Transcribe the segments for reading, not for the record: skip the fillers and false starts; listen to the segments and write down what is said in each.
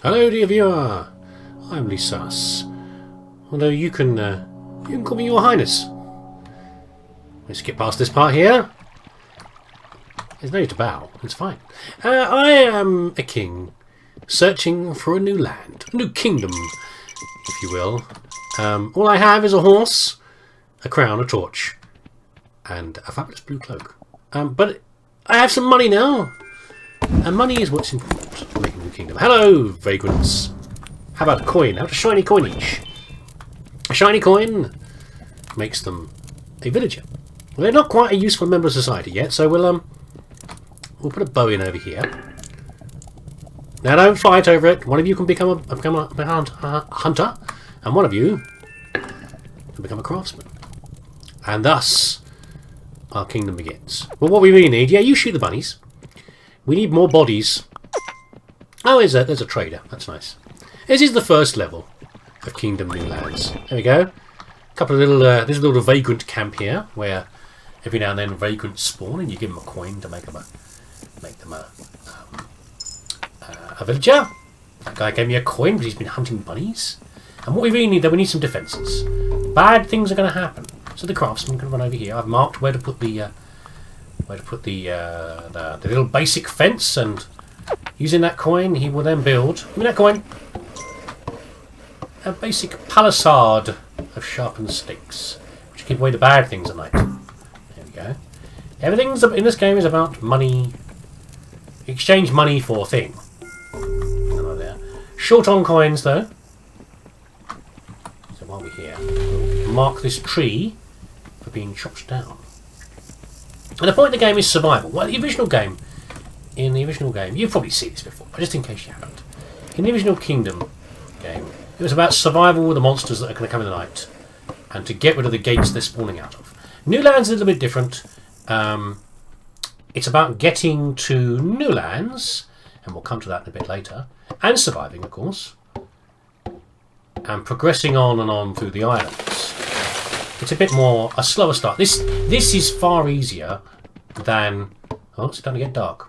Hello, dear viewer. I'm leesusss. Although you can call me Your Highness. Let's get past this part here. There's no need to bow. It's fine. I am a king, searching for a new land, a new kingdom, if you will. All I have is a horse, a crown, a torch, and a fabulous blue cloak. But I have some money now, and money is what's important for making a new kingdom. Hello, vagrants. How about a coin? How about a shiny coin each? A shiny coin makes them a villager. Well, they're not quite a useful member of society yet, so we'll put a bow in over here. Now don't fight over it. One of you can become a hunter, and one of you can become a craftsman. And thus, our kingdom begins. Well, what we really need, yeah, you shoot the bunnies. We need more bodies. Oh, there's a trader. That's nice. This is the first level of Kingdom New Lands. There we go. A couple of little, there's a little vagrant camp here where every now and then vagrants spawn, and you give them a coin to make them a villager. That guy gave me a coin because he's been hunting bunnies. And what we really need, though, we need some defences. Bad things are going to happen. So the craftsman can run over here. I've marked where to put the little basic fence, and using that coin, he will then build. Give me that coin. A basic palisade of sharpened stakes, which keep away the bad things at night. There we go. Everything's in this game is about money. Exchange money for thing. Right there. Short on coins though. So while we're here, we'll mark this tree for being chopped down. And the point of the game is survival. Well, in the original game, you've probably seen this before, but just in case you haven't. In the original Kingdom game, it was about survival with the monsters that are going to come in the night, and to get rid of the gates they're spawning out of. New Lands is a little bit different. It's about getting to new lands, and we'll come to that in a bit later, and surviving, of course, and progressing on and on through the islands. It's a bit more a slower start. This is far easier than. Oh, it's starting to get dark.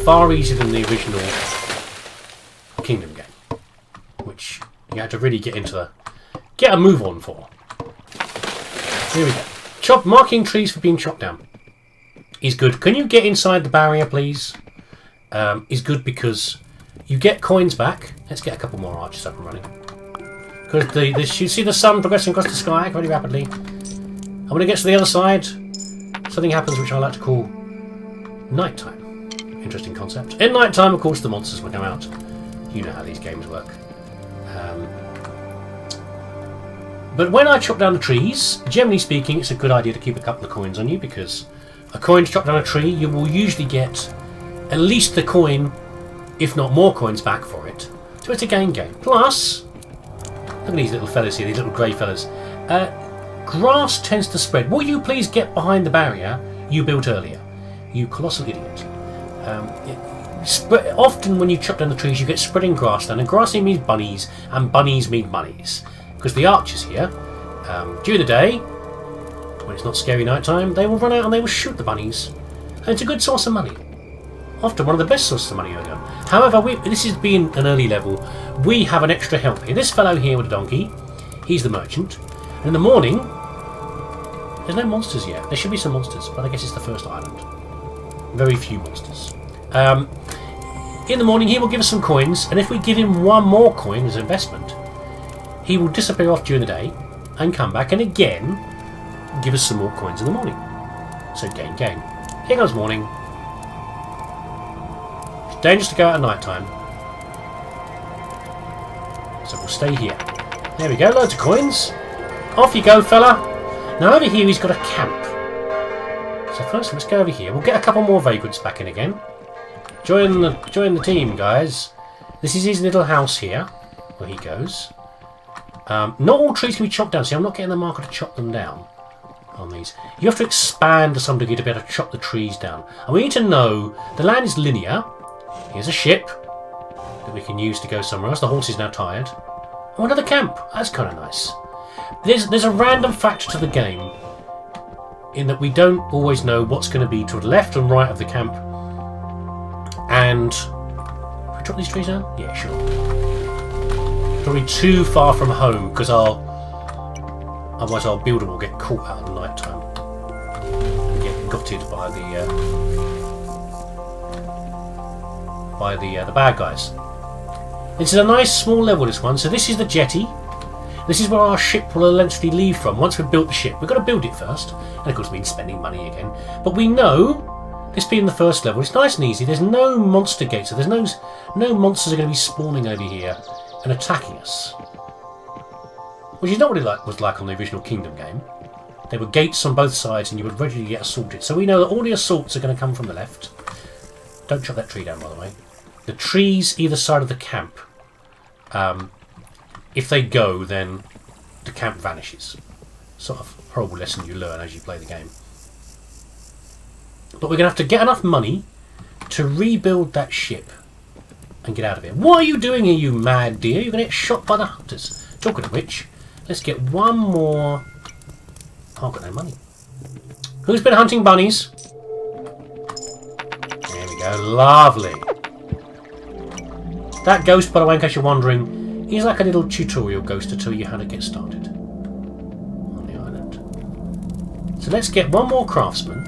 Far easier than the original Kingdom game, which you had to really get a move on for. Here we go. Marking trees for being chopped down is good. Can you get inside the barrier, please? Is good because you get coins back. Let's get a couple more archers up and running. Because you see the sun progressing across the sky very rapidly. And when it gets to the other side, something happens which I like to call nighttime. Interesting concept. In nighttime, of course, the monsters will come out. You know how these games work. But when I chop down the trees, generally speaking, it's a good idea to keep a couple of coins on you, because a coin to chop down a tree, you will usually get at least the coin, if not more coins back for it. So it's a game. Plus, look at these little fellas here, these little grey fellas. Grass tends to spread. Will you please get behind the barrier you built earlier? You colossal idiot. Often when you chop down the trees, you get spreading grass down, and grassy means bunnies, and bunnies mean bunnies. Because the archers here, during the day, when it's not scary nighttime, they will run out and they will shoot the bunnies. And it's a good source of money. Often one of the best sources of money early on. However, this is being an early level, we have an extra help here. This fellow here with a donkey, he's the merchant. And in the morning, there's no monsters yet. There should be some monsters, but I guess it's the first island. Very few monsters. In the morning, he will give us some coins, and if we give him one more coin as investment, he will disappear off during the day and come back and again give us some more coins in the morning. So gain. Here goes morning. It's dangerous to go out at night time. So we'll stay here. There we go, loads of coins. Off you go, fella. Now over here he's got a camp. So first let's go over here. We'll get a couple more vagrants back in again. Join the team, guys. This is his little house here, where he goes. Not all trees can be chopped down. See, I'm not getting the marker to chop them down on these. You have to expand to some degree to be able to chop the trees down. And we need to know the land is linear. Here's a ship that we can use to go somewhere else. The horse is now tired. Oh, another camp. That's kind of nice. There's a random factor to the game in that we don't always know what's going to be to the left and right of the camp. And chop these trees down? Yeah, sure. Probably too far from home because otherwise our builder will get caught out at night time and get gutted by the bad guys. This is a nice small level, this one. So this is the jetty. This is where our ship will eventually leave from. Once we've built the ship, we've got to build it first, and of course, it means spending money again. But we know, this being the first level, it's nice and easy. There's no monster gates, so there's no monsters are going to be spawning over here and attacking us. Which is not what it was like on the original Kingdom game. There were gates on both sides, and you would regularly get assaulted. So we know that all the assaults are going to come from the left. Don't chop that tree down, by the way. The trees either side of the camp. If they go, then the camp vanishes. Sort of horrible lesson you learn as you play the game. But we're going to have to get enough money to rebuild that ship and get out of here. What are you doing here, you mad deer? You're going to get shot by the hunters. Talking of which, let's get one more... Oh, I've got no money. Who's been hunting bunnies? There we go. Lovely. That ghost, by the way, in case you're wondering, is like a little tutorial ghost to tell you how to get started on the island. So let's get one more craftsman,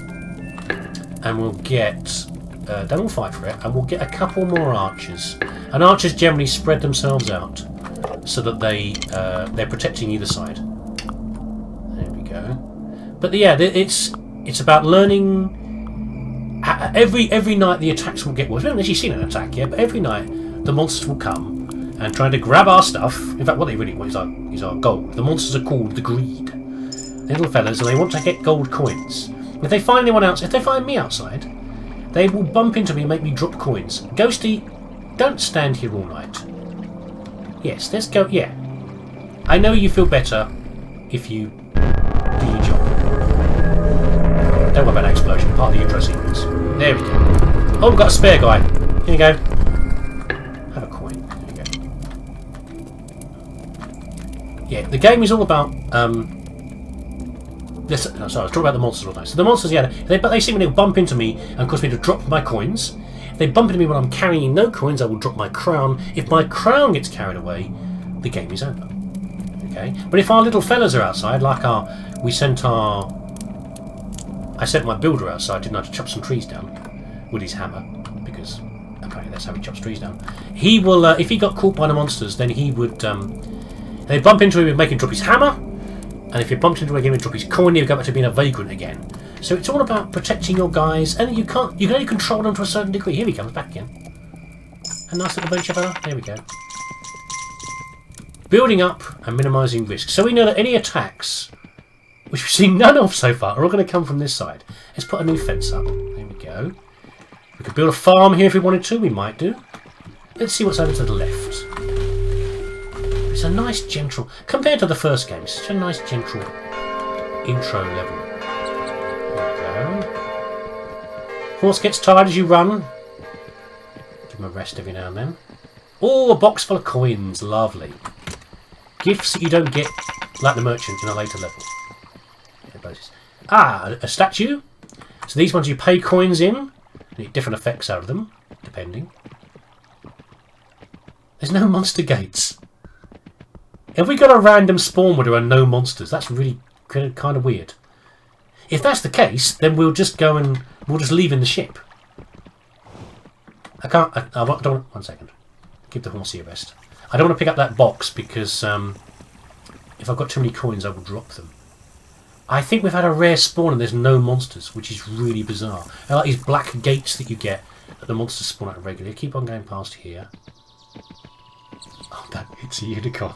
and we'll get... then we'll fight for it, and we'll get a couple more archers. And archers generally spread themselves out so that they're protecting either side. There we go. But yeah, it's about learning. Every night the attacks will get worse. We haven't actually seen an attack yet, but every night the monsters will come and try to grab our stuff. In fact, what they really want is our gold. The monsters are called the Greed. Little fellas, and they want to get gold coins. If they find anyone else, if they find me outside, they will bump into me and make me drop coins. Ghosty, don't stand here all night. Yes, let's go. Yeah. I know you feel better if you do your job. Don't worry about that explosion, part of the intro sequence. There we go. Oh, we've got a spare guy. Here you go. Have a coin. There you go. Yeah, the game is all about... sorry, I was talking about the monsters all night. So the monsters, yeah, they seem to bump into me and cause me to drop my coins. If they bump into me when I'm carrying no coins, I will drop my crown. If my crown gets carried away, the game is over. Okay, but if our little fellas are outside, like I sent my builder outside, didn't I, to chop some trees down with his hammer, because apparently that's how he chops trees down. He will, if he got caught by the monsters, then he would, they bump into him and make him drop his hammer. And if you bumped into him again and drop his coin, he'll go back to being a vagrant again. So it's all about protecting your guys, and you can only control them to a certain degree. Here he comes back again. A nice little venture fella. There we go. Building up and minimising risk. So we know that any attacks, which we've seen none of so far, are all going to come from this side. Let's put a new fence up. There we go. We could build a farm here if we wanted to. We might do. Let's see what's over to the left. It's a nice, gentle... Compared to the first game, it's such a nice, gentle intro level. There we go. Horse gets tired as you run. Give him a rest every now and then. Oh, a box full of coins. Lovely. Gifts that you don't get, like the merchant, in a later level. Ah, a statue. So these ones you pay coins in. You get different effects out of them, depending. There's no monster gates. If we got a random spawn where there are no monsters, that's really kind of weird. If that's the case, then we'll just go and we'll just leave in the ship. I don't. One second. Give the horsey a rest. I don't want to pick up that box because if I've got too many coins, I will drop them. I think we've had a rare spawn and there's no monsters, which is really bizarre. I like these black gates that you get that the monsters spawn out regularly. Keep on going past here. Oh, it's a unicorn.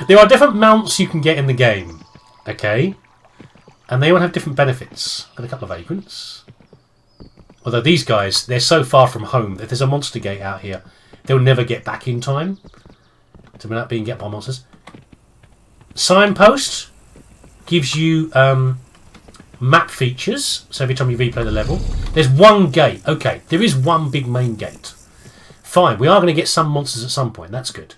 There are different mounts you can get in the game, okay? And they all have different benefits. Got a couple of vagrants. Although these guys, they're so far from home that if there's a monster gate out here, they'll never get back in time to without being get by monsters. Signpost gives you map features. So every time you replay the level, there's one gate. Okay, there is one big main gate. Fine, we are going to get some monsters at some point. That's good.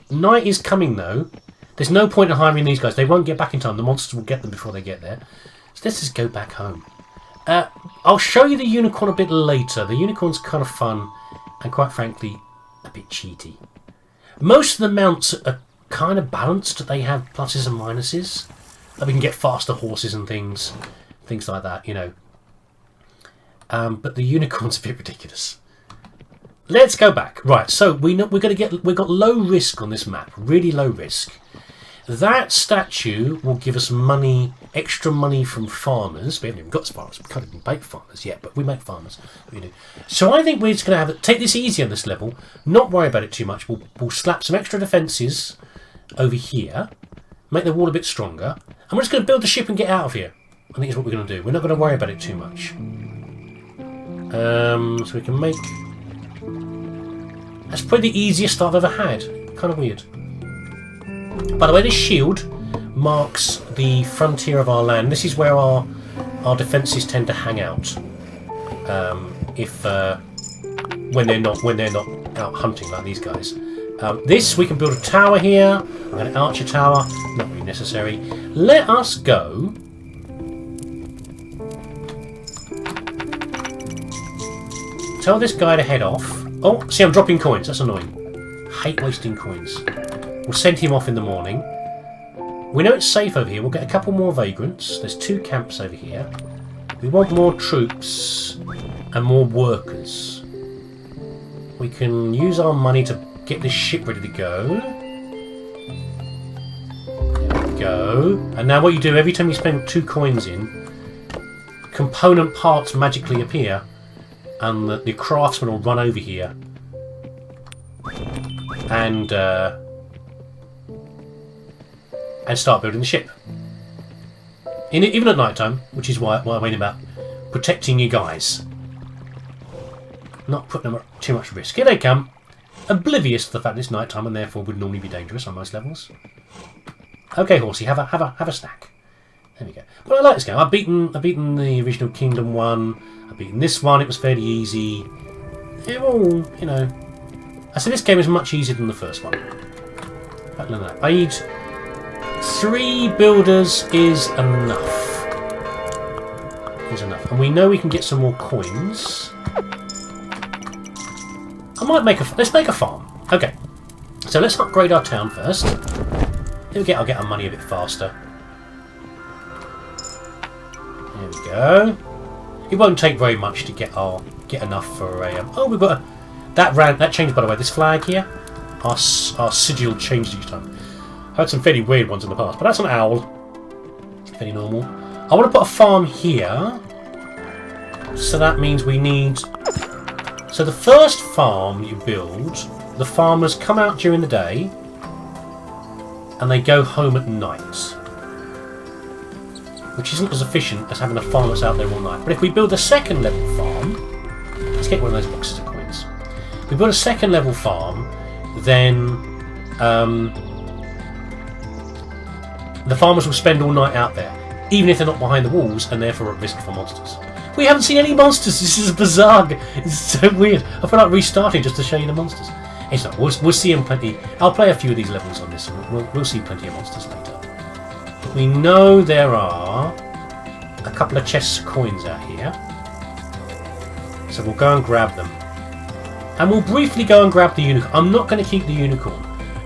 Night is coming though. There's no point in hiring these guys. They won't get back in time. The monsters will get them before they get there. So let's just go back home. I'll show you the unicorn a bit later. The unicorn's kind of fun and quite frankly a bit cheaty. Most of the mounts are kind of balanced. They have pluses and minuses. Like we can get faster horses and things like that, you know. But the unicorn's a bit ridiculous. Let's go back. Right, so we've got low risk on this map, really low risk. That statue will give us money, extra money from farmers. We haven't even got farmers. We can't even make farmers yet, but we make farmers. We do. So I think we're just going to take this easy on this level, not worry about it too much. We'll slap some extra defences over here, make the wall a bit stronger, and we're just going to build the ship and get out of here. I think is what we're going to do. We're not going to worry about it too much. So we can make... That's probably the easiest I've ever had. Kind of weird. By the way, this shield marks the frontier of our land. This is where our defences tend to hang out. When they're not out hunting like these guys. This we can build a tower here, an archer tower. Not really necessary. Let us go. Tell this guy to head off. Oh, see, I'm dropping coins. That's annoying. Hate wasting coins. We'll send him off in the morning. We know it's safe over here. We'll get a couple more vagrants. There's 2 camps over here. We want more troops and more workers. We can use our money to get this ship ready to go. There we go. And now what you do, every time you spend 2 coins in, component parts magically appear. And the craftsman will run over here and start building the ship. Even at night time, which is why I mean about protecting you guys. Not putting them at too much risk. Here they come, oblivious to the fact it's night time and therefore would normally be dangerous on most levels. Okay, horsey, have a snack. There we go. But I like this game. I've beaten the original Kingdom one. I've beaten this one. It was fairly easy. They're all, you know. I say this game is much easier than the first one. But no. I need 3 builders is enough. And we know we can get some more coins. I might make let's make a farm. Okay. So let's upgrade our town first. I'll get our money a bit faster. There we go. It won't take very much to get enough for a. Oh, we've got that changed, by the way. This flag here, our sigil changed each time. I've had some fairly weird ones in the past, but that's an owl. Fairly normal. I want to put a farm here, so that means we need. So the first farm you build, the farmers come out during the day, and they go home at night. Which isn't as efficient as having a farm that's out there all night. But if we build a second level farm, let's get one of those boxes of coins. If we build a second level farm, then the farmers will spend all night out there, even if they're not behind the walls and therefore at risk for monsters. We haven't seen any monsters. This is bizarre. It's so weird. I feel like restarting just to show you the monsters. It's not. We'll see them plenty. I'll play a few of these levels on this, and we'll see plenty of monsters later. We know there are a couple of chests of coins out here. So we'll go and grab them. And we'll briefly go and grab the unicorn. I'm not going to keep the unicorn.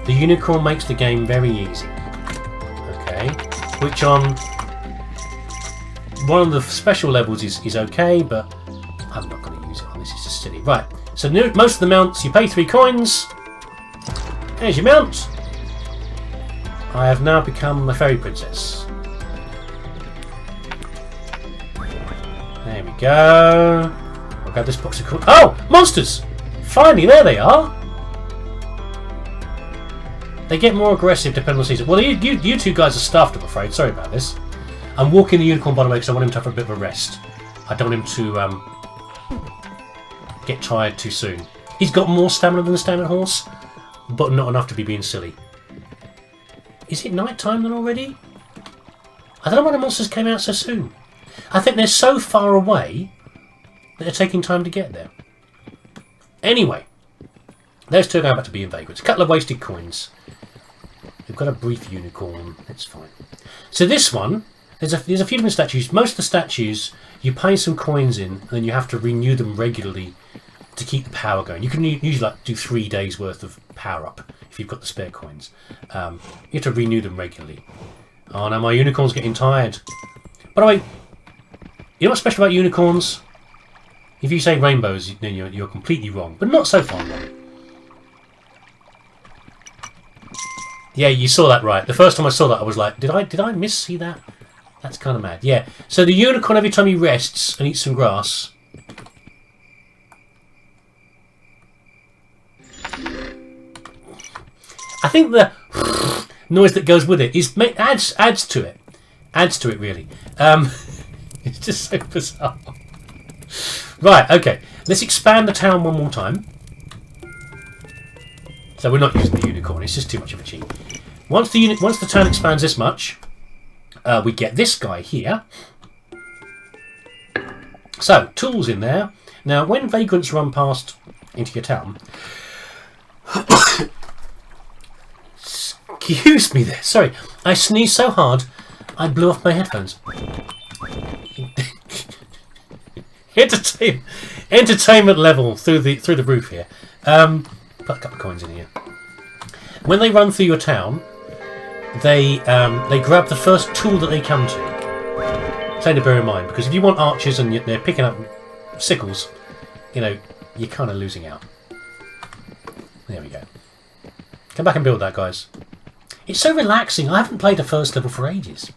The unicorn makes the game very easy. Okay. Which on one of the special levels is okay, but I'm not going to use it on this. It's just silly. Right. So most of the mounts, you pay 3 coins. There's your mount. I have now become a fairy princess. There we go. I'll grab this box of coins. Oh! Monsters! Finally, there they are! They get more aggressive depending on the season. Well, you 2 guys are stuffed, I'm afraid. Sorry about this. I'm walking the unicorn, by the way, because I want him to have a bit of a rest. I don't want him to get tired too soon. He's got more stamina than the standard horse, but not enough to be being silly. Is it night time then already? I don't know why the monsters came out so soon. I think they're so far away that they're taking time to get there. Anyway, those 2 are going back to being vagrants. A couple of wasted coins. We've got a brief unicorn. That's fine. So this one, There's a few different statues. Most of the statues, you pay some coins in, and then you have to renew them regularly to keep the power going. You can usually like do 3 days worth of power up if you've got the spare coins. You have to renew them regularly. Oh no, my unicorn's getting tired. By the way, you know what's special about unicorns? If you say rainbows, then you're completely wrong, but not so far wrong. Yeah, you saw that right. The first time I saw that, I was like, did I miss-see that? That's kind of mad. Yeah. So the unicorn, every time he rests and eats some grass, I think the noise that goes with it adds to it. Adds to it, really. It's just so bizarre. Right, okay. Let's expand the town one more time. So we're not using the unicorn. It's just too much of a cheat. Once the town expands this much, we get this guy here. So, tools in there. Now, when vagrants run past into your town... Excuse me there. Sorry. I sneezed so hard, I blew off my headphones. Entertainment level through the roof here. Put a couple of coins in here. When they run through your town, they grab the first tool that they come to. Something to bear in mind, because if you want archers and they're picking up sickles, you're kind of losing out. There we go. Come back and build that, guys. It's so relaxing. I haven't played a first level for ages.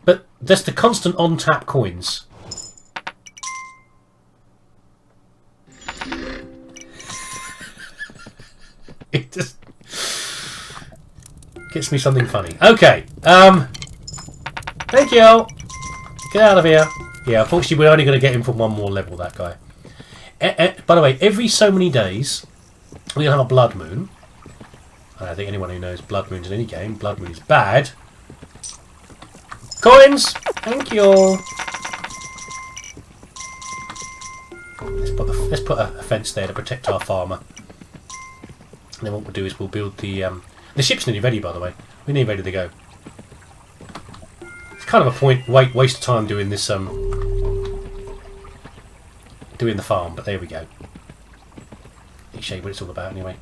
But there's the constant on-tap coins. It just gets me something funny. Okay. Thank you. Get out of here. Yeah, unfortunately, we're only going to get him for one more level, that guy. By the way, every so many days, we'll have a blood moon. I don't think anyone who knows blood moons in any game. Blood moon is bad. Coins! Thank you. Let's put a fence there to protect our farmer. And then what we'll do is we'll build the ship's nearly ready, by the way. We're nearly ready to go. It's kind of a waste of time doing this doing the farm, but there we go. Let me show you what it's all about anyway.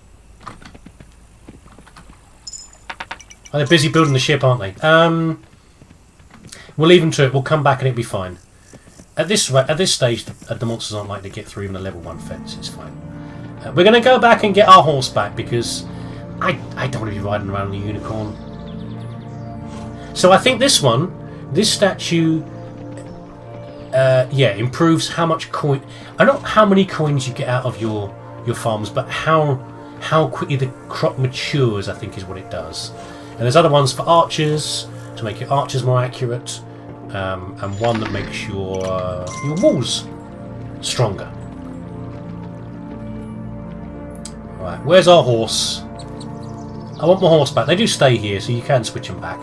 Oh, they're busy building the ship, aren't they? We'll leave them to it. We'll come back and it'll be fine. At this stage, the monsters aren't likely to get through even a level 1 fence. It's fine. We're going to go back and get our horse back because I don't want to be riding around on a unicorn. So I think this statue, yeah, improves how much coin. I don't know how many coins you get out of your farms, but how quickly the crop matures, I think, is what it does. And there's other ones for archers to make your archers more accurate, and one that makes your walls stronger. Right, where's our horse? I want my horse back. They do stay here, so you can switch them back.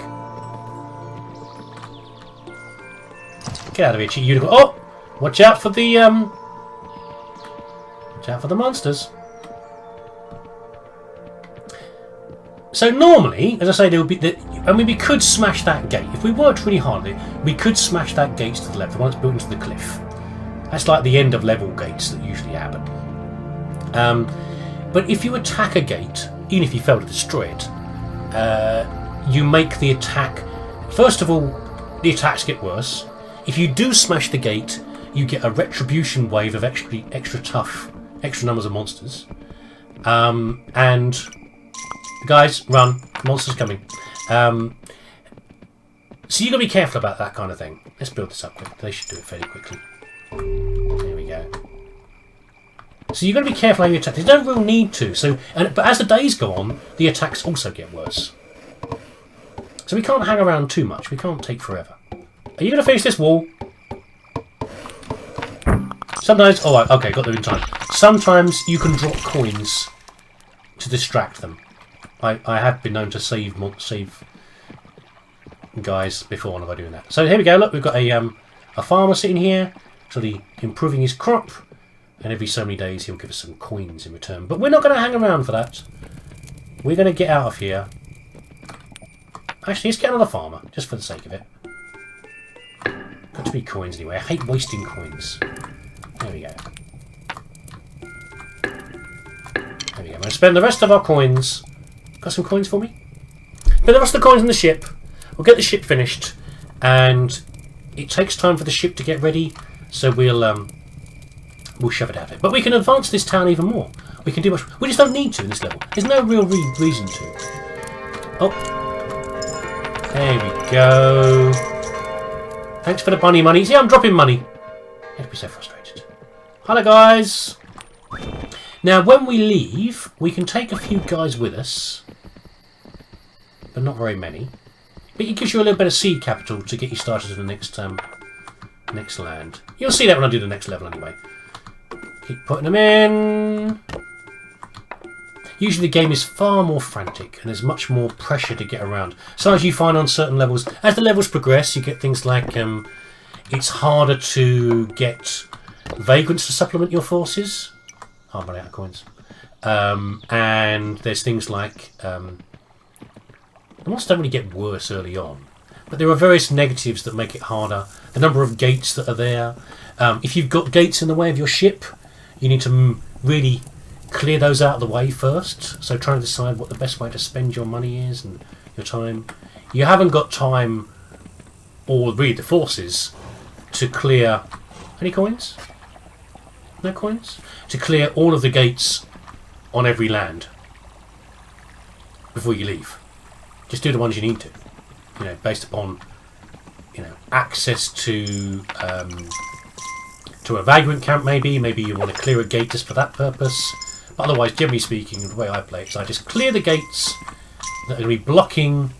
Get out of here, cheat unicorn! Oh, watch out for the monsters. So normally, as I say, there would be. We could smash that gate if we worked really hard. We could smash that gate to the left, the one that's built into the cliff. That's like the end of level gates that usually happen. But if you attack a gate, even if you fail to destroy it, you make the attack. First of all, the attacks get worse. If you do smash the gate, you get a retribution wave of extra numbers of monsters, and. Guys, run. Monsters coming. So you've got to be careful about that kind of thing. Let's build this up quick. They should do it fairly quickly. There we go. So you've got to be careful how you attack. There's no real need to. But as the days go on, the attacks also get worse. So we can't hang around too much. We can't take forever. Are you going to finish this wall? Sometimes... Oh, okay, got them in time. Sometimes you can drop coins to distract them. I have been known to save guys before by doing that. So here we go. Look, we've got a farmer sitting here, actually improving his crop, and every so many days he'll give us some coins in return. But we're not going to hang around for that. We're going to get out of here Actually, let's get another farmer, just for the sake of it. Got to be coins anyway. I hate wasting coins. There we go. There we go. I'm going to spend the rest of our coins. Got some coins for me? Spend the rest of the coins in the ship. We'll get the ship finished. And it takes time for the ship to get ready. So we'll shove it out of it. But we can advance this town even more. We can do much. We just don't need to in this level. There's no real reason to. Oh. There we go. Thanks for the bunny money. See, I'm dropping money. I'd be so frustrated. Hello, guys. Now, when we leave, we can take a few guys with us. But not very many. But it gives you a little bit of seed capital to get you started in the next land. You'll see that when I do the next level anyway. Keep putting them in. Usually the game is far more frantic and there's much more pressure to get around. Sometimes you find on certain levels, as the levels progress, you get things like it's harder to get vagrants to supplement your forces. Oh, I'm running out of coins. And there's things like the monsters don't really get worse early on, but there are various negatives that make it harder. The number of gates that are there. If you've got gates in the way of your ship, you need to really clear those out of the way first. So trying to decide what the best way to spend your money is and your time. You haven't got time, or really the forces, to clear... Any coins? No coins? To clear all of the gates on every land before you leave. Just do the ones you need to. You know, based upon, you know, access to a vagrant camp maybe. Maybe you want to clear a gate just for that purpose. But otherwise, generally speaking, the way I play it is I just clear the gates that are going to be blocking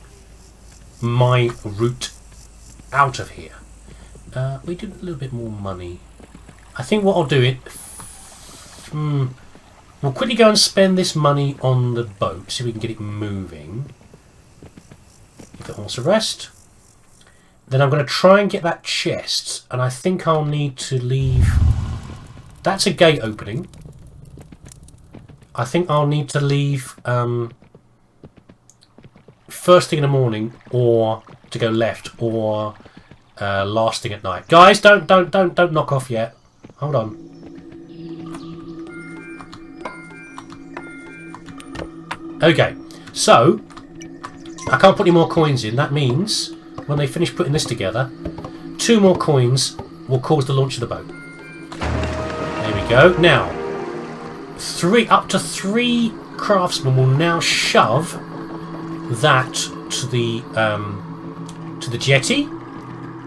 my route out of here. We do a little bit more money. I think what I'll do we'll quickly go and spend this money on the boat so we can get it moving. Give the horse a rest. Then I'm going to try and get that chest, and I think I'll need to leave... That's a gate opening. I think I'll need to leave first thing in the morning, or to go left, or last thing at night. Guys, don't knock off yet. Hold on. Okay, so I can't put any more coins in. That means when they finish putting this together, 2 more coins will cause the launch of the boat. There we go. Now, up to 3 craftsmen will now shove that to the jetty.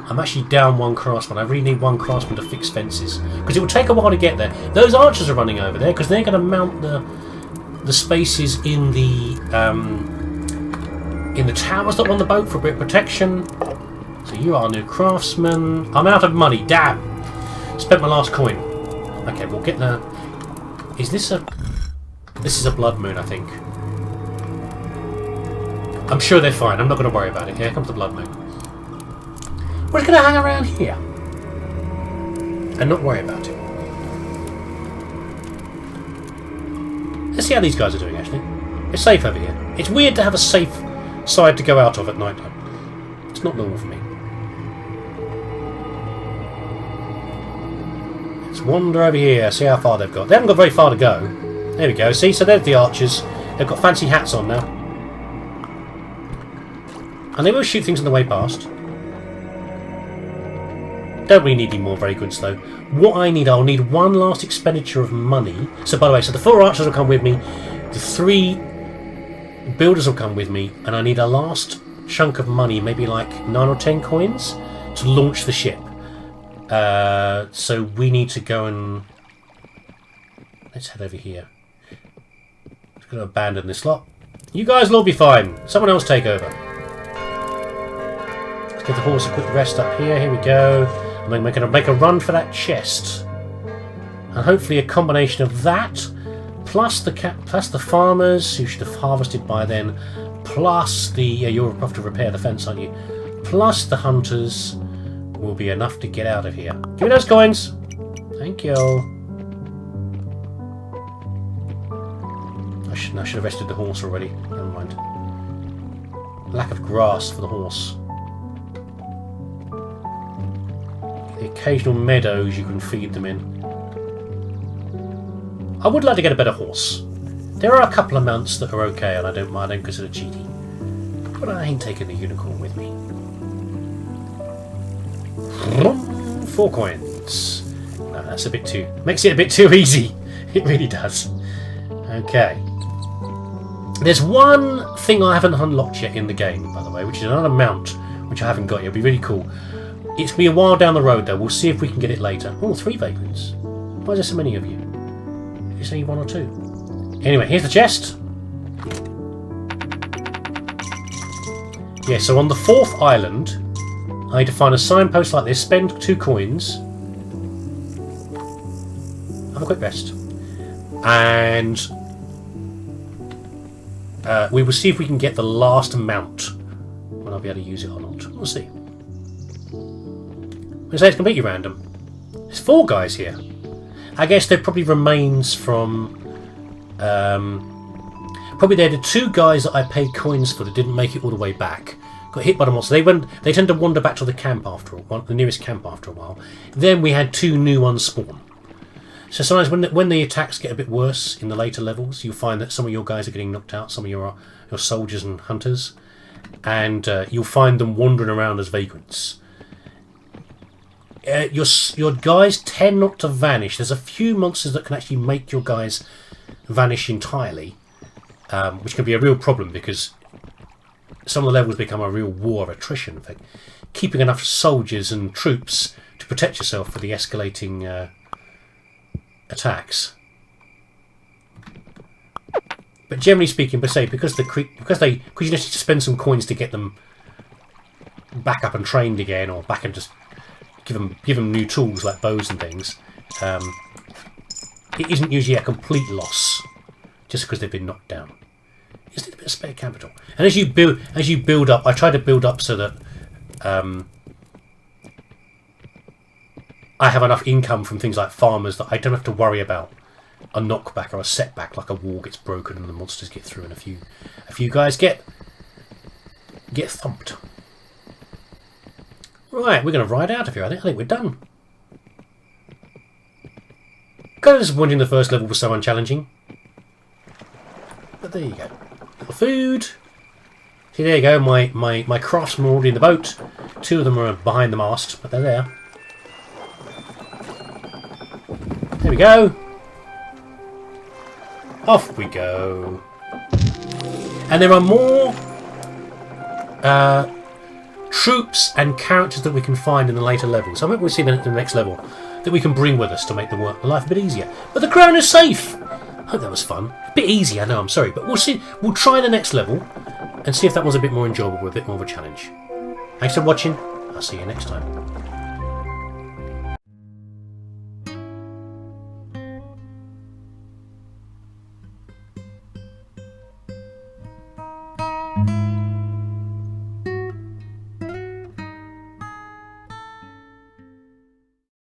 I'm actually down 1 craftsman. I really need 1 craftsman to fix fences because it will take a while to get there. Those archers are running over there because they're going to mount the spaces in the towers that are on the boat for a bit of protection. So you are a new craftsman. I'm out of money. Damn. Spent my last coin. Okay, we'll get the... Is this a... This is a blood moon, I think. I'm sure they're fine. I'm not going to worry about it. Here comes the blood moon. We're just going to hang around here and not worry about it. Let's see how these guys are doing, actually. It's safe over here. It's weird to have a safe side to go out of at night time. It's not normal for me. Let's wander over here, see how far they've got. They haven't got very far to go. There we go. See, so there's the archers. They've got fancy hats on now. And they will shoot things on the way past. Don't really need any more vagrants though. What I need, I'll need 1 last expenditure of money. So by the way, so the 4 archers will come with me. The 3 builders will come with me. And I need a last chunk of money, maybe like 9 or 10 coins, to launch the ship. So we need to go and... Let's head over here. Just going to abandon this lot. You guys will all be fine. Someone else take over. Let's give the horse a quick rest up here. Here we go. And then we're going to make a run for that chest. And hopefully a combination of that, plus the farmers, who should have harvested by then, plus the... you're off to repair the fence, aren't you? Plus the hunters will be enough to get out of here. Give me those coins. Thank you. I should have rested the horse already. Never mind. Lack of grass for the horse. The occasional meadows you can feed them in. I would like to get a better horse. There are a couple of mounts that are okay and I don't consider cheating. But I ain't taking the unicorn with me. 4 coins. No, that's a bit too... Makes it a bit too easy. It really does. Okay. There's one thing I haven't unlocked yet in the game, by the way, which is another mount, which I haven't got yet. It'll be really cool. It's going to be a while down the road, though. We'll see if we can get it later. Oh, 3 vagrants. Why is there so many of you? Did you say 1 or 2? Anyway, here's the chest. Yeah, so on the 4th island, I need to find a signpost like this, spend 2 coins, have a quick rest, and we will see if we can get the last mount, when I'll be able to use it or not. We'll see. I say it's completely random. There's 4 guys here. I guess they're probably remains from... probably they're the 2 guys that I paid coins for that didn't make it all the way back. Got hit by the monster. They tend to wander back to the camp after a while, the nearest camp after a while. Then we had 2 new ones spawn. So sometimes when the attacks get a bit worse in the later levels, you'll find that some of your guys are getting knocked out, some of your soldiers and hunters, and you'll find them wandering around as vagrants. Your guys tend not to vanish. There's a few monsters that can actually make your guys vanish entirely, which can be a real problem because some of the levels become a real war of attrition. For keeping enough soldiers and troops to protect yourself for the escalating attacks. But generally speaking, because you need to spend some coins to get them back up and trained again, or back and just give them new tools like bows and things. It isn't usually a complete loss just because they've been knocked down. You just need a bit of spare capital. And as you build up, I try to build up so that I have enough income from things like farmers that I don't have to worry about a knockback or a setback, like a wall gets broken and the monsters get through and a few guys get thumped. Right, we're going to ride out of here. I think we're done. Kind of disappointing the first level was so unchallenging. But there you go. Little food. See, there you go. My craftsmen are already in the boat. 2 of them are behind the mast, but they're there. There we go. Off we go. And there are more troops and characters that we can find in the later levels. I hope we'll see them in the next level that we can bring with us to make the life a bit easier. But the crown is safe. I hope that was fun. A bit easy, I know, I'm sorry, but we'll see. We'll try the next level and see if that was a bit more enjoyable, a bit more of a challenge. Thanks for watching. I'll see you next time.